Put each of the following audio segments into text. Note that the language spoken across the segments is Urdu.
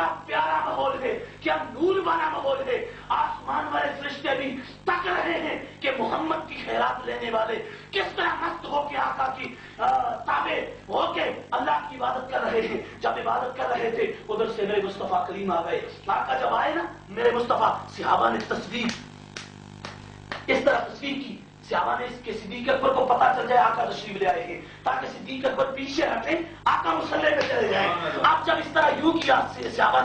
کیا پیارا ماحول ہے، کیا نور والا ماحول ہے. آسمان والے فرشتے بھی تک رہے ہیں کہ محمد کی خیرات لینے والے کس طرح مست ہو کے آقا کی تابع ہو کے اللہ کی عبادت کر رہے ہیں. جب عبادت کر رہے تھے ادھر سے میرے مصطفیٰ کریم آ گئے. آقا جب آئے نا میرے مصطفیٰ، صحابہ نے تصویر اس طرح تصویر کی. صحابہ نے اس کے صدیق اکبر کو پتا چل جائے آقا تشریف لے آئے ہیں، تاکہ صدیق اکبر پیچھے ہٹیں، آقا مصلی پہ چلے جائیں. آپ جب اس طرح یوں کیا صحابہ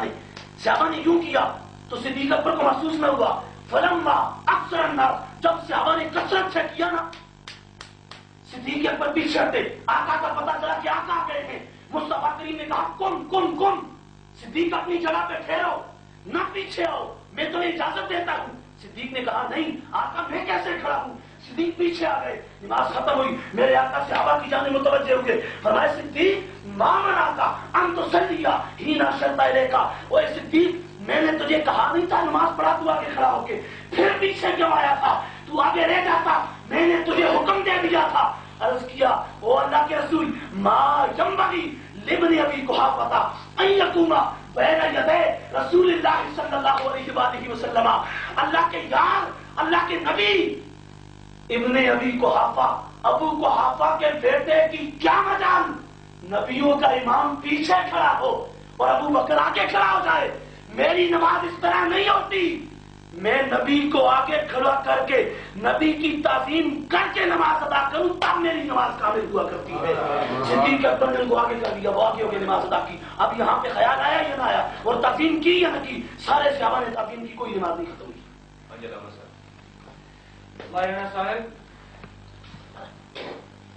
نے یوں کیا تو صدیق اکبر کو محسوس نہ ہوا. فلما اکثر الناس، جب صحابہ نے کثرت سے کیا نا صدیق اکبر پیچھے ہٹے. آقا کا پتا چلا کہ آقا آ گئے ہیں. مصطفیٰ کریم نے کہا کن صدیق اپنی جگہ پہ ٹھہرو، نہ پیچھے آؤ، میں تمہیں اجازت دیتا ہوں. صدیق نے کہا نہیں آقا میں کیسے کھڑا ہوں. صدیق پیچھے آ گئے. نماز ختم ہوئی، میرے آقا صحابہ کی جانب متوجہ ہوئے. فرمائے صدیق ما منعک ان تصلی حین اشرت الیک. اوے صدیق میں نے تجھے کہا نہیں تھا نماز پڑھا تو آگے کھڑا ہو کے، پھر پیچھے کیوں آیا تھا؟ تو آگے رہ جاتا، میں نے تجھے حکم دے دیا تھا. عرض کیا او اللہ کے رسول ما ینبغی لابن ابی قحافہ ان یقوم بین یدی رسول اللہ صلی اللہ علیہ وآلہ وسلم. اللہ کے یار، اللہ کے نبی ابن ابی قحافہ، ابو قحافہ کے بیٹے کی کیا مجال نبیوں کا امام پیچھے کھڑا ہو اور ابو بکر آگے کھڑا ہو جائے. میری نماز اس طرح نہیں ہوتی. میں نبی کو آگے کھڑا کر کے نبی کی تعظیم کر کے نماز ادا کروں تب میری نماز کامل ہوا کرتی ہے. صدیق اکبر نے ان کو آگے کر دیا، وہ آگے ہو کے نماز ادا کی. اب یہاں پہ خیال آیا یا نہ آیا؟ اور تعظیم کی یا نہ کی؟ سارے صحابہ نے تعظیم کی، کوئی نماز نہیں ختم ہوئی. مولانا صاحب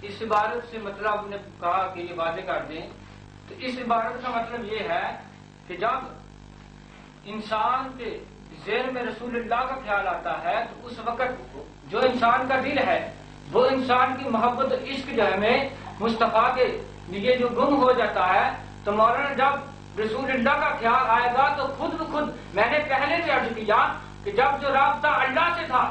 اس عبارت سے مطلب آپ نے کہا کہ یہ واضح کر دیں، تو اس عبارت کا مطلب یہ ہے کہ جب انسان کے ذہن میں رسول اللہ کا خیال آتا ہے تو اس وقت جو انسان کا دل ہے وہ انسان کی محبت عشق جو ہے میں مصطفیٰ کے لیے جو گم ہو جاتا ہے. تو مولانا جب رسول اللہ کا خیال آئے گا تو خود بخود میں نے پہلے سے عرض کیا کہ جب جو رابطہ اللہ سے تھا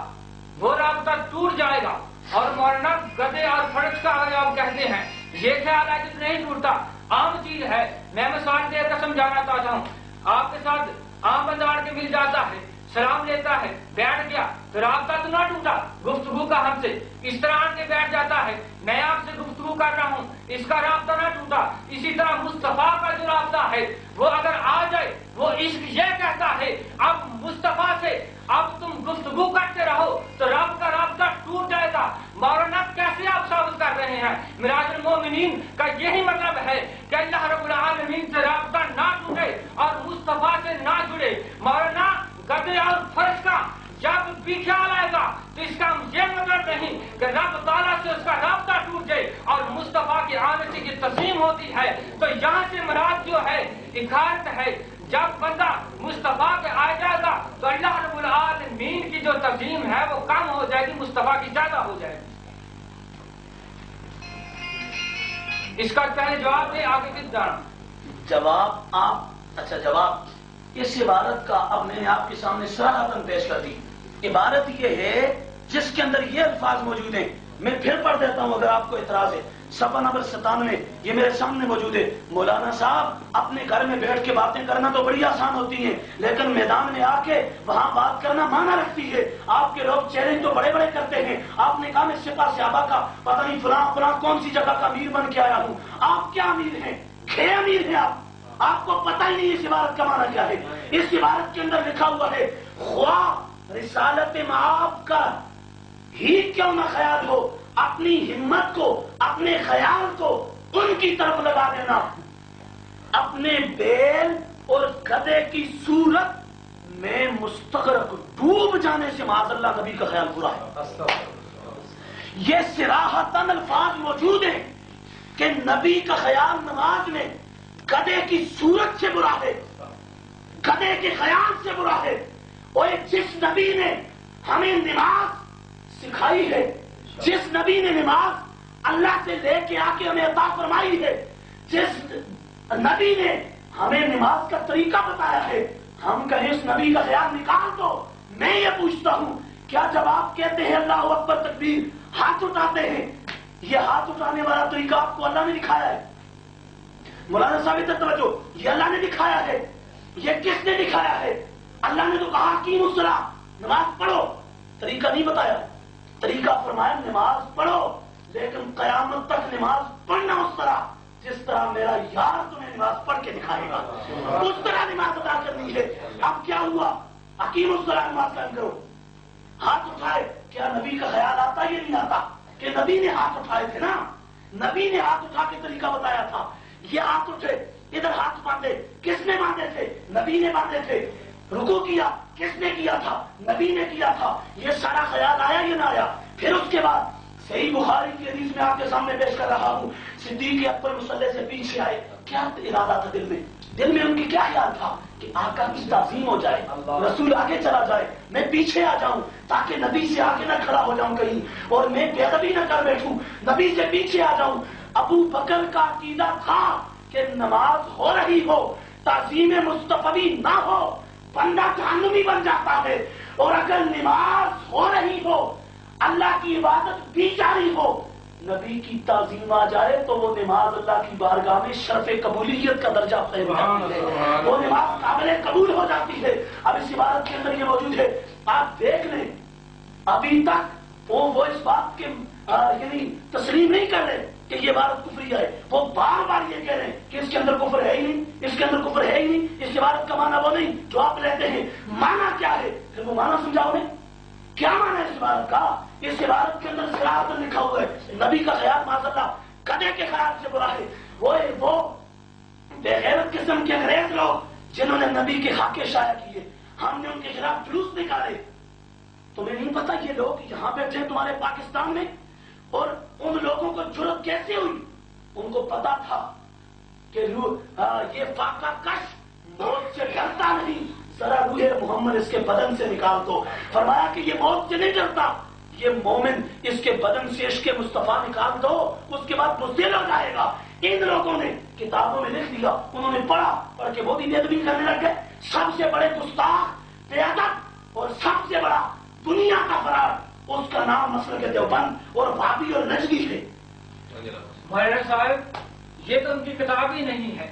وہ رابطہ ٹوٹ جائے گا. اور مولانا گدے اور فرش کا اگر آپ کہتے ہیں یہ خیال ہے کہ نہیں ٹوٹتا، عام چیز ہے. میں مثال دے کر سمجھانا چاہتا ہوں. آپ کے ساتھ عام بندہ آڑ کے مل جاتا ہے، سلام لیتا ہے، بیٹھ گیا تو رابطہ تو نہ ٹوٹا گفتگو کا ہم سے. اس طرح آڑ کے بیٹھ جاتا ہے، میں آپ سے گفتگو کر رہا ہوں، اس کا رابطہ نہ ٹوٹا. اسی طرح مصطفیٰ کا جو رابطہ ہے وہ اگر آ جائے، وہ عشق یہ کہتا ہے اب مصطفیٰ سے اب تم گفتگو کرتے رہو تو رب کا رابطہ ٹوٹ جائے گا. مولانا کیسے آپ ثابت کر رہے ہیں؟ معراج المومنین کا یہی مطلب ہے کہ اللہ رب العالمین سے رابطہ نہ ٹوٹے اور مصطفیٰ سے نہ جڑے. مولانا گدے اور فرش کا جب بھی خیال آئے گا تو اس کا یہ مطلب نہیں کہ رب تعالیٰ سے اس کا رابطہ ٹوٹ جائے اور مصطفیٰ کی آنے سے یہ تسلیم ہوتی ہے. تو یہاں سے مراد جو ہے اخارت ہے. جب بندہ مصطفیٰ کے آ جائے گا تو اللہ رب العالمین کی جو تقسیم ہے وہ کم ہو جائے گی، مصطفیٰ کی زیادہ ہو جائے گی. اس کا پہلے جواب دے، آگے کس جانا جواب آپ اچھا جواب اس عبارت کا اب میں نے آپ کے سامنے صراحتاً پیش کر دی. عبارت یہ ہے جس کے اندر یہ الفاظ موجود ہیں. میں پھر پڑھ دیتا ہوں اگر آپ کو اعتراض ہے. صفحہ نمبر 97 یہ میرے سامنے موجود ہے. مولانا صاحب اپنے گھر میں بیٹھ کے باتیں کرنا تو بڑی آسان ہوتی ہیں، لیکن میدان میں آ کے وہاں بات کرنا معنی رکھتی ہے. آپ کے لوگ چیلنج تو بڑے بڑے کرتے ہیں. آپ نے کہا میں سپاہ صحابہ کا پتہ نہیں فلاں کون سی جگہ کا امیر بن کے آیا ہوں. آپ کیا امیر ہیں؟ کھے امیر ہیں آپ کو پتہ ہی نہیں اس عبارت کا معنی کیا ہے. اس عبارت کے اندر لکھا ہوا ہے خواہ رسالت مآب کا ہی کیوں نہ خیال ہو، اپنی ہمت کو اپنے خیال کو ان کی طرف لگا دینا. اپنے بیل اور گدے کی صورت میں مستغرق ڈوب جانے سے معاذ اللہ نبی کا خیال برا ہے. یہ صراحتاً الفاظ موجود ہیں کہ نبی کا خیال نماز میں گدے کی صورت سے برا ہے، گدے کے خیال سے برا ہے. اور جس نبی نے ہمیں نماز سکھائی ہے، جس نبی نے نماز اللہ سے لے کے آ کے ہمیں عطا فرمائی ہے، جس نبی نے ہمیں نماز کا طریقہ بتایا ہے، ہم کہیں اس نبی کا خیال نکال دو. میں یہ پوچھتا ہوں کیا جب آپ کہتے ہیں اللہ اکبر تکبیر ہاتھ اٹھاتے ہیں، یہ ہاتھ اٹھانے والا طریقہ آپ کو اللہ نے دکھایا ہے؟ مولانا صاحب ادھر توجہ، یہ اللہ نے دکھایا ہے. یہ کس نے دکھایا ہے؟ اللہ نے تو کہا aqīmu الصلاۃ، نماز پڑھو، طریقہ نہیں بتایا، طریقہ فرمایا نماز پڑھو، لیکن قیامت تک نماز پڑھنا اس طرح جس طرح میرا یار تمہیں نماز پڑھ کے دکھائے گا، اس طرح نماز ادا کرنی ہے۔ اب کیا ہوا؟ aqīmu الصلاۃ، نماز قائم کرو۔ ہاتھ اٹھائے، کیا نبی کا خیال آتا یہ نہیں آتا کہ نبی نے ہاتھ اٹھائے تھے نا، نبی نے ہاتھ اٹھا کے طریقہ بتایا تھا۔ یہ ہاتھ اٹھے، ادھر ہاتھ باندھے، کس نے باندھے تھے؟ نبی نے باندھے تھے۔ رکوع کیا، کس نے کیا تھا؟ نبی نے کیا تھا۔ یہ سارا خیال آیا یا نہ آیا؟ پھر اس کے بعد صحیح بخاری کی حدیث میں آپ کے سامنے پیش کر رہا ہوں، صدیق اکبر مصلی سے پیچھے آئے، کیا ارادہ تھا دل میں ان کی کیا خیال تھا؟ کہ آقا کی تعظیم ہو جائے، رسول آگے چلا جائے، میں پیچھے آ جاؤں تاکہ نبی سے آگے نہ کھڑا ہو جاؤں کہیں اور میں بے ادبی نہ کر بیٹھوں، نبی سے پیچھے آ جاؤں۔ ابو بکر کا عقیدہ تھا کہ نماز ہو رہی ہو، تعظیم مصطفی نہ ہو، بندہ جہنمی بن جاتا ہے، اور اگر نماز ہو رہی ہو، اللہ کی عبادت بھی جاری ہو، نبی کی تعظیم آ جائے تو وہ نماز اللہ کی بارگاہ میں شرف قبولیت کا درجہ پھیل جاتی ہے، وہ نماز قابل قبول ہو جاتی ہے۔ اب اس عبادت کے اندر یہ موجود ہے، آپ دیکھ لیں ابھی تک وہ اس بات کے یعنی تسلیم نہیں کر رہے کہ یہ عبادت کفری ہے، وہ بار بار یہ کہہ رہے ہیں کہ اس کے اندر کفر ہے ہی نہیں، اس کے اندر کفر ہے ہی نہیں، اس عبادت کا معنی وہ نہیں جو آپ لیتے ہیں۔ معنی کیا ہے؟ پھر وہ معنی سمجھاؤ نے کیا معنی ہے اس عبادت کا؟ اس عبادت کے اندر صراط لکھا ہوا ہے، نبی کا خیال معاذ اللہ گدھے کے خیال سے برا ہے۔ وہ بے غیرت قسم کے انگریز لوگ جنہوں نے نبی کے خاکے شائع کیے، ہم نے ان کے خلاف جلوس نکالے۔ تمہیں نہیں پتا یہ لوگ یہاں بیٹھے تمہارے پاکستان میں، اور ان لوگوں کو جرأت کیسے ہوئی؟ ان کو پتا تھا کہ یہ فاقہ کش موت سے ڈرتا نہیں، ذرا روح محمد اس کے بدن سے نکال دو۔ فرمایا کہ یہ موت سے نہیں ڈرتا، یہ مومن اس کے بدن سے عشق مصطفیٰ نکال دو، اس کے بعد بزدل ہو جائے گا۔ ان لوگوں نے کتابوں میں لکھ دیا، انہوں نے پڑھ کے بہت ہی بے ادبی کرنے لگ گئے۔ سب سے بڑے گستاخ، بے ادب اور سب سے بڑا دنیا کا فرار، اس کا نام مسلک دیوبند اور وہابی اور نجدی ہے۔ مولانا صاحب، یہ تو ان کی کتاب ہی نہیں ہے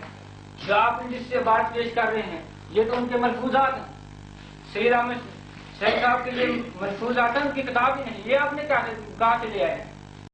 جو آپ جس سے بات پیش کر رہے ہیں، یہ تو ان کے ملفوظات ہیں۔ سید احمد شیخ صاحب کے یہ ملفوظات ہیں، ان کی کتاب ہی نہیں، یہ آپ نے کہاں سے لے آئے ہیں؟